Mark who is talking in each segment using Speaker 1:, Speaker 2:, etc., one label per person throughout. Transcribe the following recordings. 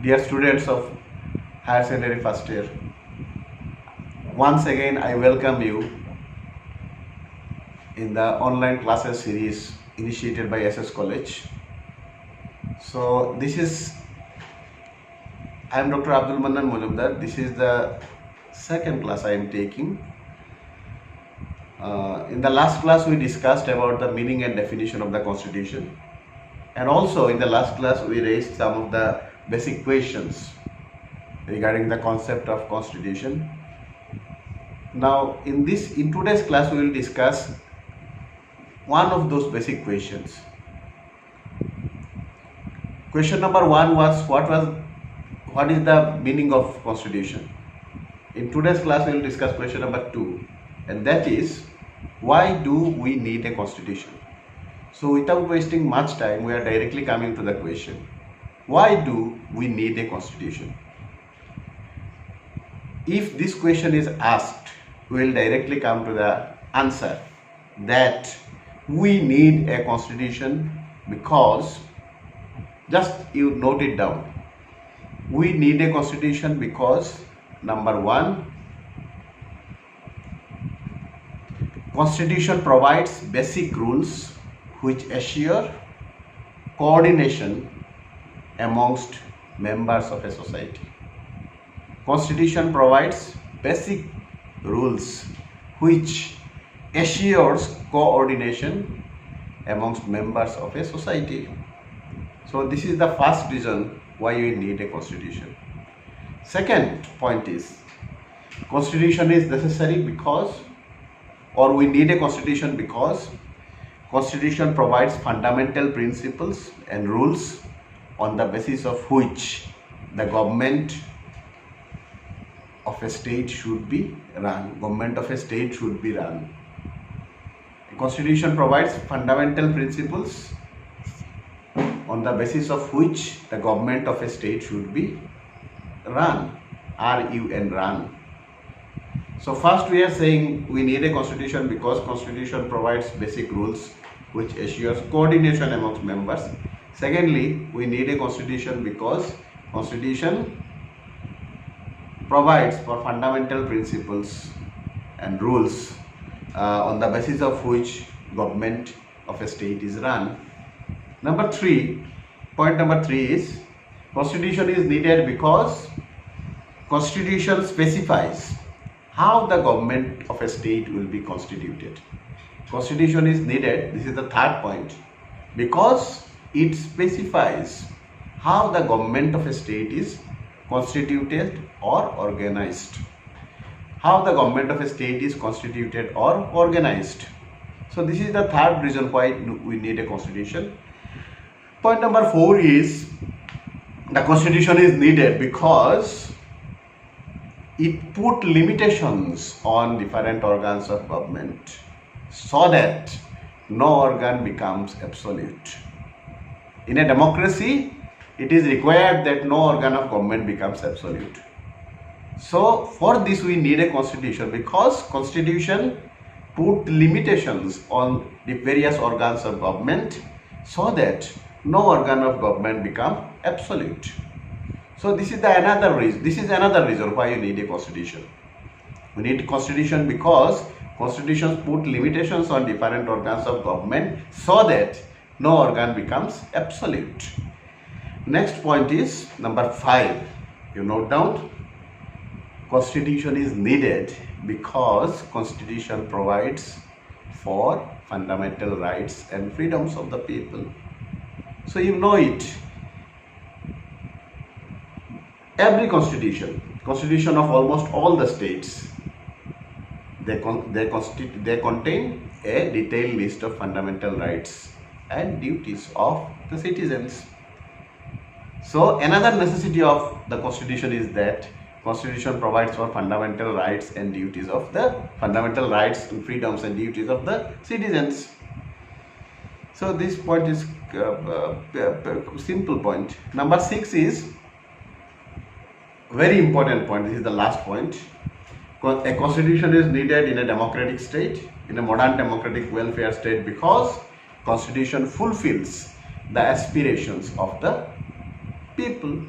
Speaker 1: Dear students of higher secondary first year, once again I welcome you in the online classes series initiated by SS College. So I am Dr. Abdul Mannan Mazumder. This is the second class I am taking. In the last class we discussed about the meaning and definition of the Constitution, and also in the last class we raised some of the basic questions regarding the concept of Constitution. Now in today's class we will discuss one of those basic questions. Question number 1 was what is the meaning of Constitution? In today's class we will discuss question number 2, and that is, why do we need a Constitution? So without wasting much time, we are directly coming to the question, why do we need a Constitution? If this question is asked, we will directly come to the answer that we need a Constitution because, just you note it down, we need a Constitution because number 1, Constitution provides basic rules which assure coordination amongst members of a society. Constitution provides basic rules which assures coordination amongst members of a society. So this is the first reason why we need a Constitution. Second point is, Constitution is necessary because, or we need a Constitution because Constitution provides fundamental principles and rules on the basis of which the government of a state should be run. The Constitution provides fundamental principles on the basis of which the government of a state should be run. run. So first we are saying we need a Constitution because Constitution provides basic rules which assures coordination amongst members. Secondly, we need a Constitution because Constitution provides for fundamental principles and rules on the basis of which government of a state is run. Point number 3 is, Constitution is needed because Constitution specifies how the government of a state will be constituted. Constitution is needed, this is the third point, because it specifies how the government of a state is constituted or organized. How the government of a state is constituted or organized. So this is the third reason why we need a Constitution. Point number 4 is, the Constitution is needed because it put limitations on different organs of government so that no organ becomes absolute. In a democracy, it is required that no organ of government becomes absolute. So for this we need a Constitution because Constitution put limitations on the various organs of government so that no organ of government become absolute. So this is another reason why you need a Constitution. We need a Constitution because Constitution put limitations on different organs of government so that no organ becomes absolute. Next point is number 5. You note down, Constitution is needed because Constitution provides for fundamental rights and freedoms of the people. So you know it. Every constitution of almost all the states, they contain a detailed list of fundamental rights and duties of the citizens. So another necessity of the Constitution is that Constitution provides for fundamental rights and duties of the and freedoms and duties of the citizens. So this point is simple point. Number 6 is very important point. This is the last point. A Constitution is needed in a democratic state, in a modern democratic welfare state, because Constitution fulfills the aspirations of the people.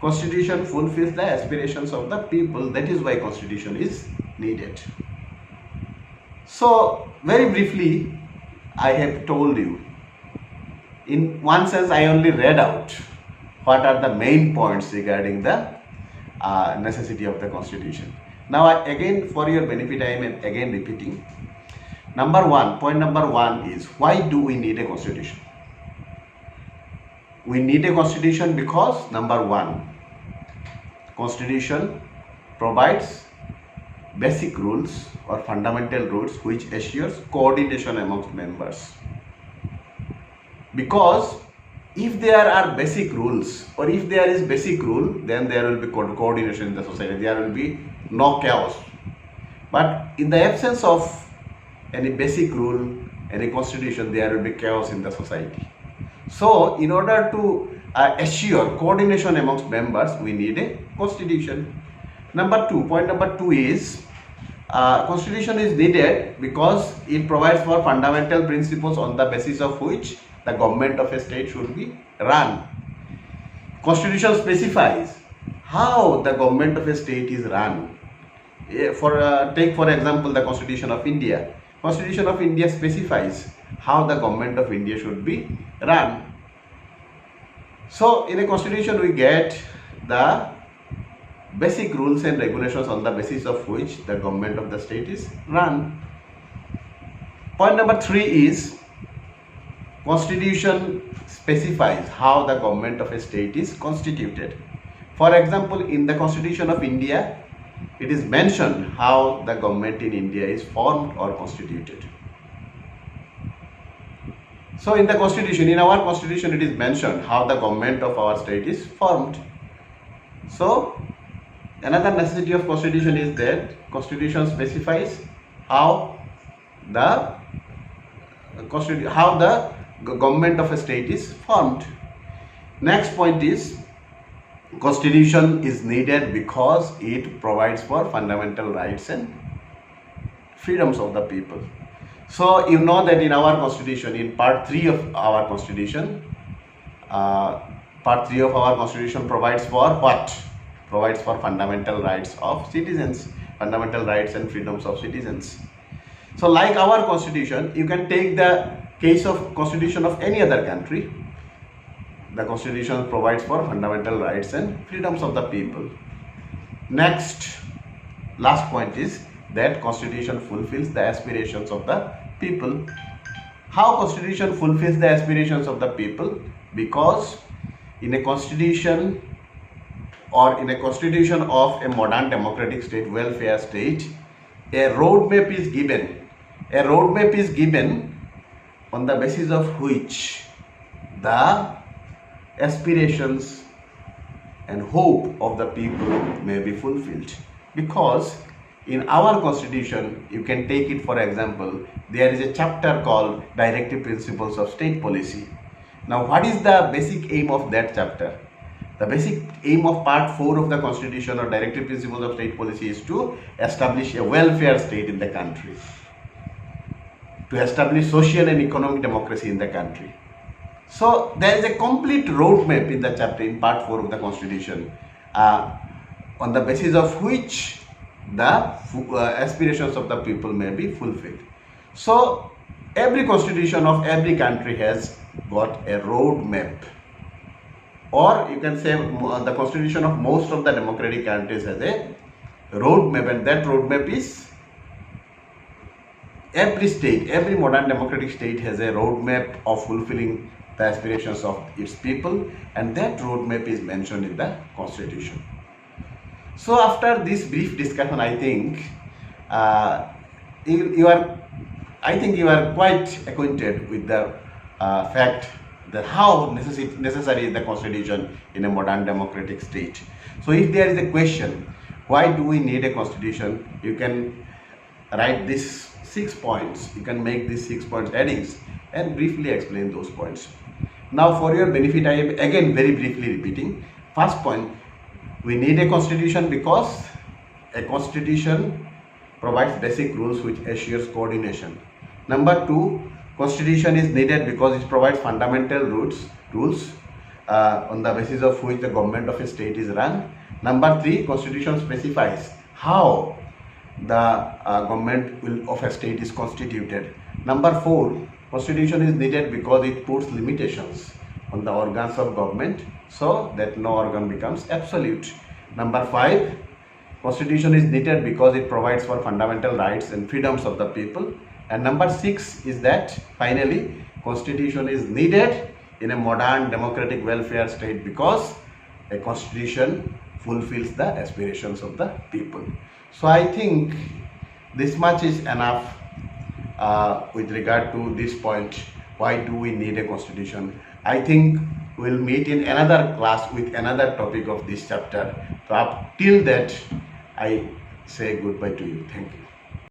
Speaker 1: Constitution fulfills the aspirations of the people. That is why constitution is needed. So very briefly, I have told you. In one sense, I only read out what are the main points regarding the necessity of the constitution. Now, again, for your benefit, I am again repeating. Point number one is, why do we need a constitution? We need a constitution because, number one, constitution provides basic rules or fundamental rules which assures coordination amongst members. Because if there are basic rules, or if there is basic rule, then there will be coordination in the society. There will be no chaos. But in the absence of any basic rule, any constitution, there will be chaos in the society. So, in order to assure coordination amongst members, we need a constitution. Point number two is, constitution is needed because it provides for fundamental principles on the basis of which the government of a state should be run. Constitution specifies how the government of a state is run. Take for example the Constitution of India. Constitution of India specifies how the government of India should be run. So in a constitution we get the basic rules and regulations on the basis of which the government of the state is run. Point number three is, constitution specifies how the government of a state is constituted. For example, in the Constitution of India, it is mentioned how the government in India is formed or constituted. So in the constitution, in our constitution, it is mentioned how the government of our state is formed. So another necessity of constitution is that constitution specifies how the government of a state is formed. Next point is, constitution is needed because it provides for fundamental rights and freedoms of the people. So you know that in our constitution, in part 3 of our constitution, provides for what? Provides for fundamental rights of citizens, fundamental rights and freedoms of citizens. So like our constitution, you can take the case of constitution of any other country. The constitution provides for fundamental rights and freedoms of the people. Next, last point is that constitution fulfills the aspirations of the people. How constitution fulfills the aspirations of the people? Because in a constitution, or in a constitution of a modern democratic state, welfare state, a roadmap is given. A roadmap is given on the basis of which the aspirations and hope of the people may be fulfilled. Because in our constitution, you can take it for example, there is a chapter called Directive Principles of State Policy. Now what is the basic aim of that chapter? The basic aim of part 4 of the constitution or Directive Principles of State Policy is to establish a welfare state in the country, to establish social and economic democracy in the country. So there is a complete roadmap in the chapter in part 4 of the constitution on the basis of which the aspirations of the people may be fulfilled. So every constitution of every country has got a roadmap, or you can say the constitution of most of the democratic countries has a roadmap, and that roadmap is every state, every modern democratic state has a roadmap of fulfilling the aspirations of its people, and that roadmap is mentioned in the constitution. So after this brief discussion, I think you are quite acquainted with the fact that how necessary is the constitution in a modern democratic state. So if there is a question, why do we need a constitution, you can write these 6 points. You can make these 6 points headings and briefly explain those points. Now for your benefit, I am again very briefly repeating. First point, we need a constitution because a constitution provides basic rules which assures coordination. Number 2, constitution is needed because it provides fundamental rules on the basis of which the government of a state is run. Number 3, constitution specifies how the government of a state is constituted. Number 4, constitution is needed because it puts limitations on the organs of government so that no organ becomes absolute. Number 5, constitution is needed because it provides for fundamental rights and freedoms of the people. And number 6 is that finally constitution is needed in a modern democratic welfare state because a constitution fulfills the aspirations of the people. So I think this much is enough with regard to this point. Why do we need a constitution? I think we'll meet in another class with another topic of this chapter. So up till that, I say goodbye to you. Thank you.